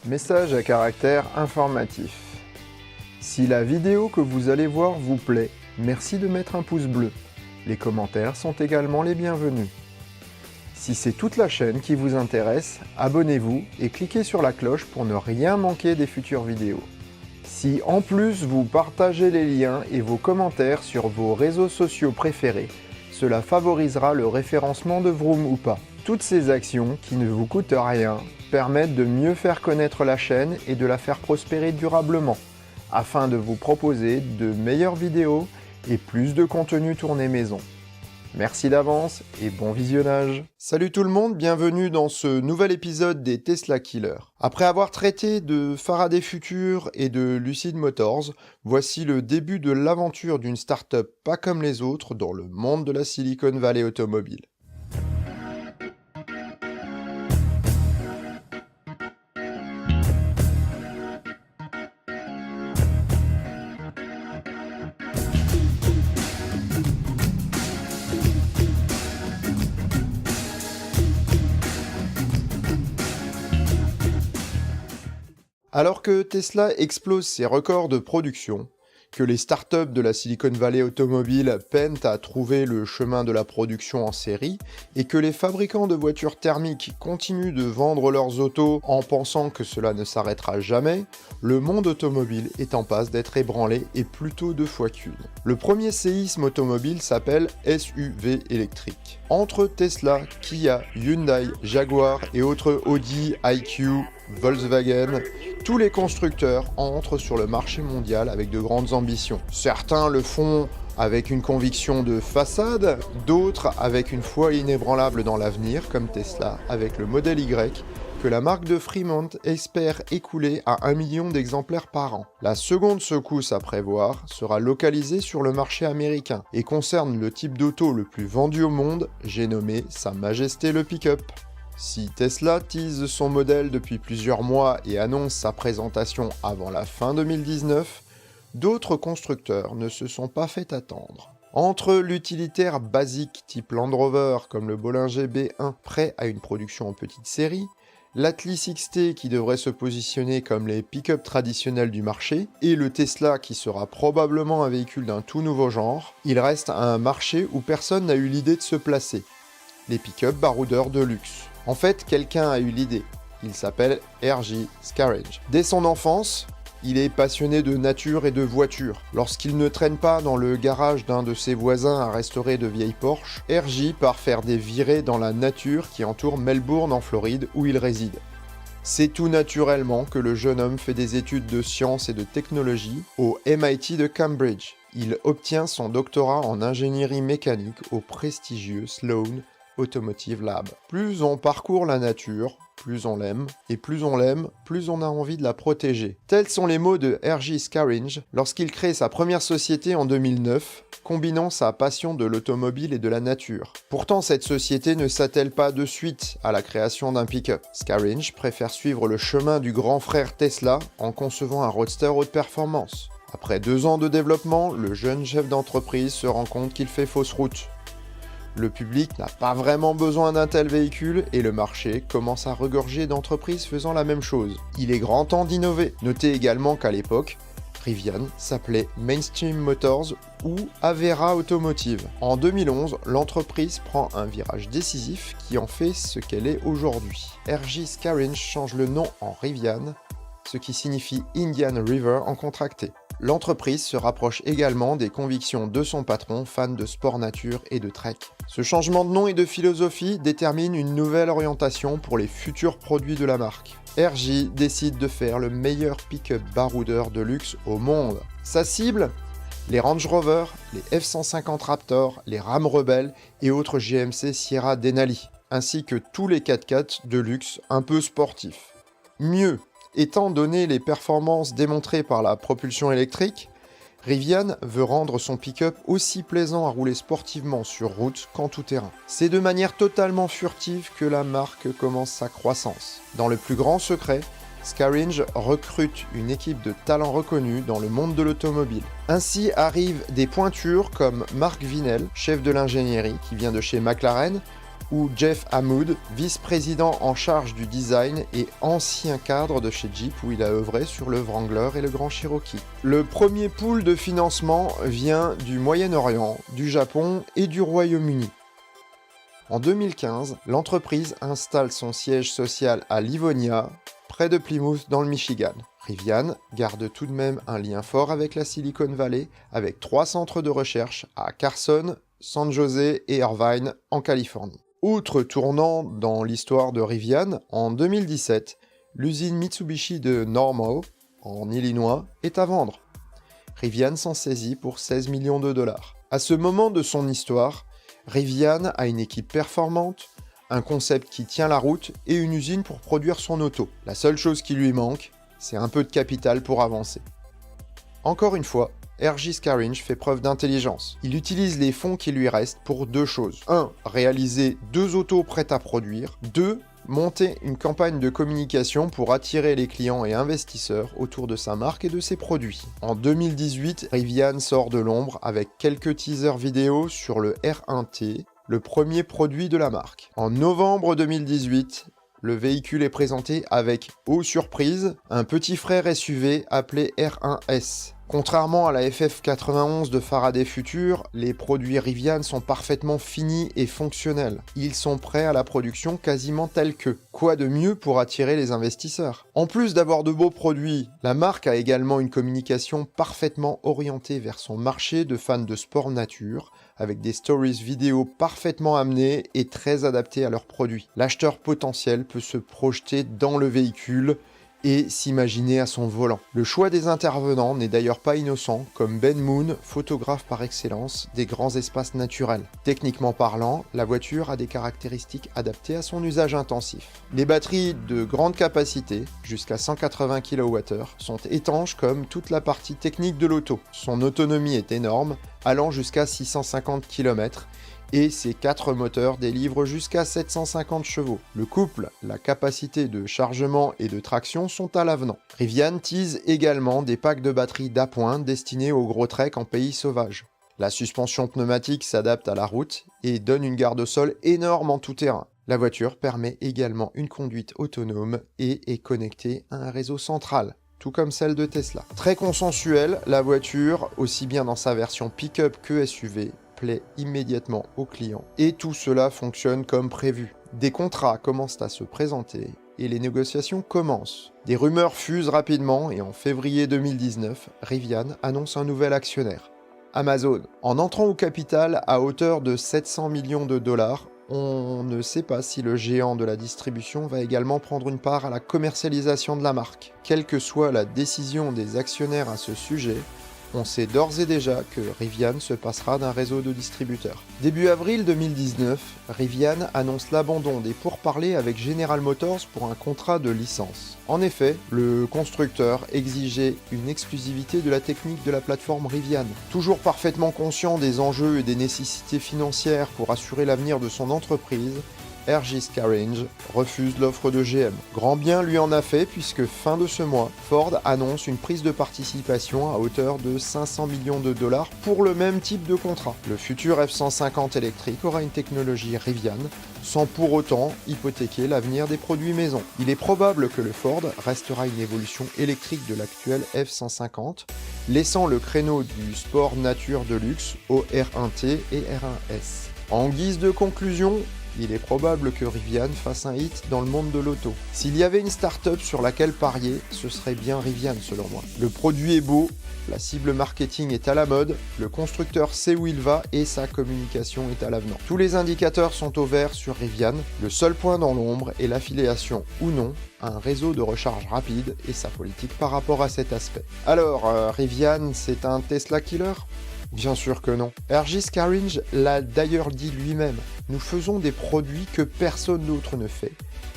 Message à caractère informatif. Si la vidéo que vous allez voir vous plaît, merci de mettre un pouce bleu. Les commentaires sont également les bienvenus. Si c'est toute la chaîne qui vous intéresse, abonnez-vous et cliquez sur la cloche pour ne rien manquer des futures vidéos. Si en plus vous partagez les liens et vos commentaires sur vos réseaux sociaux préférés, cela favorisera le référencement de Vroom ou pas. Toutes ces actions, qui ne vous coûtent rien, permettent de mieux faire connaître la chaîne et de la faire prospérer durablement, afin de vous proposer de meilleures vidéos et plus de contenu tourné maison. Merci d'avance et bon visionnage. Salut tout le monde, bienvenue dans ce nouvel épisode des Tesla Killers. Après avoir traité de Faraday Future et de Lucid Motors, voici le début de l'aventure d'une start-up pas comme les autres dans le monde de la Silicon Valley automobile. Alors que Tesla explose ses records de production, que les startups de la Silicon Valley automobile peinent à trouver le chemin de la production en série, et que les fabricants de voitures thermiques continuent de vendre leurs autos en pensant que cela ne s'arrêtera jamais, le monde automobile est en passe d'être ébranlé et plutôt deux fois qu'une. Le premier séisme automobile s'appelle SUV électrique. Entre Tesla, Kia, Hyundai, Jaguar et autres Audi, IQ, Volkswagen, tous les constructeurs entrent sur le marché mondial avec de grandes ambitions. Certains le font avec une conviction de façade, d'autres avec une foi inébranlable dans l'avenir, comme Tesla avec le modèle Y, que la marque de Fremont espère écouler à 1 million d'exemplaires par an. La seconde secousse à prévoir sera localisée sur le marché américain et concerne le type d'auto le plus vendu au monde, j'ai nommé Sa Majesté le pick-up. Si Tesla tease son modèle depuis plusieurs mois et annonce sa présentation avant la fin 2019, d'autres constructeurs ne se sont pas fait attendre. Entre l'utilitaire basique type Land Rover comme le Bollinger B1 prêt à une production en petite série, l'Atlis XT qui devrait se positionner comme les pick-up traditionnels du marché, et le Tesla qui sera probablement un véhicule d'un tout nouveau genre, il reste un marché où personne n'a eu l'idée de se placer. Les pick-up baroudeurs de luxe. En fait, quelqu'un a eu l'idée. Il s'appelle R.J. Scaringe. Dès son enfance, il est passionné de nature et de voitures. Lorsqu'il ne traîne pas dans le garage d'un de ses voisins à restaurer de vieilles Porsche, R.J. part faire des virées dans la nature qui entoure Melbourne en Floride où il réside. C'est tout naturellement que le jeune homme fait des études de sciences et de technologie au MIT de Cambridge. Il obtient son doctorat en ingénierie mécanique au prestigieux Sloan Automotive Lab. Plus on parcourt la nature, plus on l'aime, et plus on l'aime, plus on a envie de la protéger. Tels sont les mots de R.J. Scaringe lorsqu'il crée sa première société en 2009, combinant sa passion de l'automobile et de la nature. Pourtant, cette société ne s'attelle pas de suite à la création d'un pick-up. Scaringe préfère suivre le chemin du grand frère Tesla en concevant un roadster haute performance. Après 2 ans de développement, le jeune chef d'entreprise se rend compte qu'il fait fausse route. Le public n'a pas vraiment besoin d'un tel véhicule et le marché commence à regorger d'entreprises faisant la même chose. Il est grand temps d'innover. Notez également qu'à l'époque, Rivian s'appelait Mainstream Motors ou Avera Automotive. En 2011, l'entreprise prend un virage décisif qui en fait ce qu'elle est aujourd'hui. R.J. Scaringe change le nom en Rivian, ce qui signifie Indian River en contracté. L'entreprise se rapproche également des convictions de son patron, fan de sport nature et de trek. Ce changement de nom et de philosophie détermine une nouvelle orientation pour les futurs produits de la marque. R.J. décide de faire le meilleur pick-up baroudeur de luxe au monde. Sa cible ? Les Range Rover, les F-150 Raptor, les Ram Rebel et autres GMC Sierra Denali, ainsi que tous les 4x4 de luxe un peu sportifs. Mieux, étant donné les performances démontrées par la propulsion électrique, Rivian veut rendre son pick-up aussi plaisant à rouler sportivement sur route qu'en tout-terrain. C'est de manière totalement furtive que la marque commence sa croissance. Dans le plus grand secret, Scaringe recrute une équipe de talents reconnus dans le monde de l'automobile. Ainsi arrivent des pointures comme Mark Vinel, chef de l'ingénierie qui vient de chez McLaren, ou Jeff Hamoud, vice-président en charge du design et ancien cadre de chez Jeep où il a œuvré sur le Wrangler et le Grand Cherokee. Le premier pool de financement vient du Moyen-Orient, du Japon et du Royaume-Uni. En 2015, l'entreprise installe son siège social à Livonia, près de Plymouth dans le Michigan. Rivian garde tout de même un lien fort avec la Silicon Valley, avec 3 centres de recherche à Carson, San José et Irvine en Californie. Outre tournant dans l'histoire de Rivian, en 2017, l'usine Mitsubishi de Normal, en Illinois, est à vendre. Rivian s'en saisit pour 16 millions de dollars. À ce moment de son histoire, Rivian a une équipe performante, un concept qui tient la route et une usine pour produire son auto. La seule chose qui lui manque, c'est un peu de capital pour avancer. Encore une fois, R.J. Scaringe fait preuve d'intelligence. Il utilise les fonds qui lui restent pour 2 choses. 1. Réaliser 2 autos prêtes à produire. 2. Monter une campagne de communication pour attirer les clients et investisseurs autour de sa marque et de ses produits. En 2018, Rivian sort de l'ombre avec quelques teasers vidéo sur le R1T, le premier produit de la marque. En novembre 2018, le véhicule est présenté avec, aux surprises, un petit frère SUV appelé R1S. Contrairement à la FF91 de Faraday Future, les produits Rivian sont parfaitement finis et fonctionnels. Ils sont prêts à la production quasiment tels que. Quoi de mieux pour attirer les investisseurs? En plus d'avoir de beaux produits, la marque a également une communication parfaitement orientée vers son marché de fans de sport nature, avec des stories vidéo parfaitement amenées et très adaptées à leurs produits. L'acheteur potentiel peut se projeter dans le véhicule et s'imaginer à son volant. Le choix des intervenants n'est d'ailleurs pas innocent, comme Ben Moon, photographe par excellence des grands espaces naturels. Techniquement parlant, la voiture a des caractéristiques adaptées à son usage intensif. Les batteries de grande capacité, jusqu'à 180 kWh, sont étanches comme toute la partie technique de l'auto. Son autonomie est énorme, allant jusqu'à 650 km, et ses 4 moteurs délivrent jusqu'à 750 chevaux. Le couple, la capacité de chargement et de traction sont à l'avenant. Rivian tease également des packs de batterie d'appoint destinés aux gros treks en pays sauvage. La suspension pneumatique s'adapte à la route et donne une garde au sol énorme en tout terrain. La voiture permet également une conduite autonome et est connectée à un réseau central, tout comme celle de Tesla. Très consensuelle, la voiture, aussi bien dans sa version pick-up que SUV, plaît immédiatement aux clients. Et tout cela fonctionne comme prévu. Des contrats commencent à se présenter et les négociations commencent. Des rumeurs fusent rapidement et en février 2019, Rivian annonce un nouvel actionnaire, Amazon. En entrant au capital à hauteur de 700 millions de dollars, on ne sait pas si le géant de la distribution va également prendre une part à la commercialisation de la marque. Quelle que soit la décision des actionnaires à ce sujet, on sait d'ores et déjà que Rivian se passera d'un réseau de distributeurs. Début avril 2019, Rivian annonce l'abandon des pourparlers avec General Motors pour un contrat de licence. En effet, le constructeur exigeait une exclusivité de la technique de la plateforme Rivian. Toujours parfaitement conscient des enjeux et des nécessités financières pour assurer l'avenir de son entreprise, R.J. Scaringe refuse l'offre de GM. Grand bien lui en a fait puisque fin de ce mois, Ford annonce une prise de participation à hauteur de 500 millions de dollars pour le même type de contrat. Le futur F-150 électrique aura une technologie Rivian, sans pour autant hypothéquer l'avenir des produits maison. Il est probable que le Ford restera une évolution électrique de l'actuel F-150, laissant le créneau du sport nature de luxe au R1T et R1S. En guise de conclusion, il est probable que Rivian fasse un hit dans le monde de l'auto. S'il y avait une start-up sur laquelle parier, ce serait bien Rivian selon moi. Le produit est beau, la cible marketing est à la mode, le constructeur sait où il va et sa communication est à l'avenant. Tous les indicateurs sont au vert sur Rivian, le seul point dans l'ombre est l'affiliation ou non à un réseau de recharge rapide et sa politique par rapport à cet aspect. Alors, Rivian, c'est un Tesla killer ? Bien sûr que non. R.J. Scaringe l'a d'ailleurs dit lui-même. Nous faisons des produits que personne d'autre ne fait.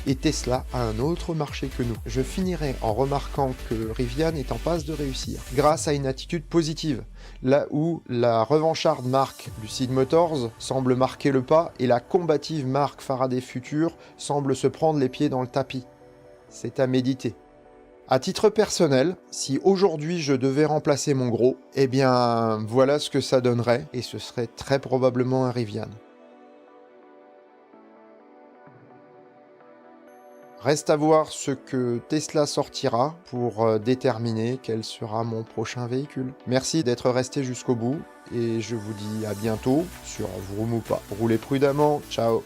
Et Tesla a un autre marché que nous. Je finirai en remarquant que Rivian est en passe de réussir, grâce à une attitude positive, là où la revancharde marque Lucid Motors semble marquer le pas et la combative marque Faraday Future semble se prendre les pieds dans le tapis. C'est à méditer. À titre personnel, si aujourd'hui je devais remplacer mon gros, eh bien voilà ce que ça donnerait, et ce serait très probablement un Rivian. Reste à voir ce que Tesla sortira pour déterminer quel sera mon prochain véhicule. Merci d'être resté jusqu'au bout et je vous dis à bientôt sur Vroom ou pas. Roulez prudemment, ciao.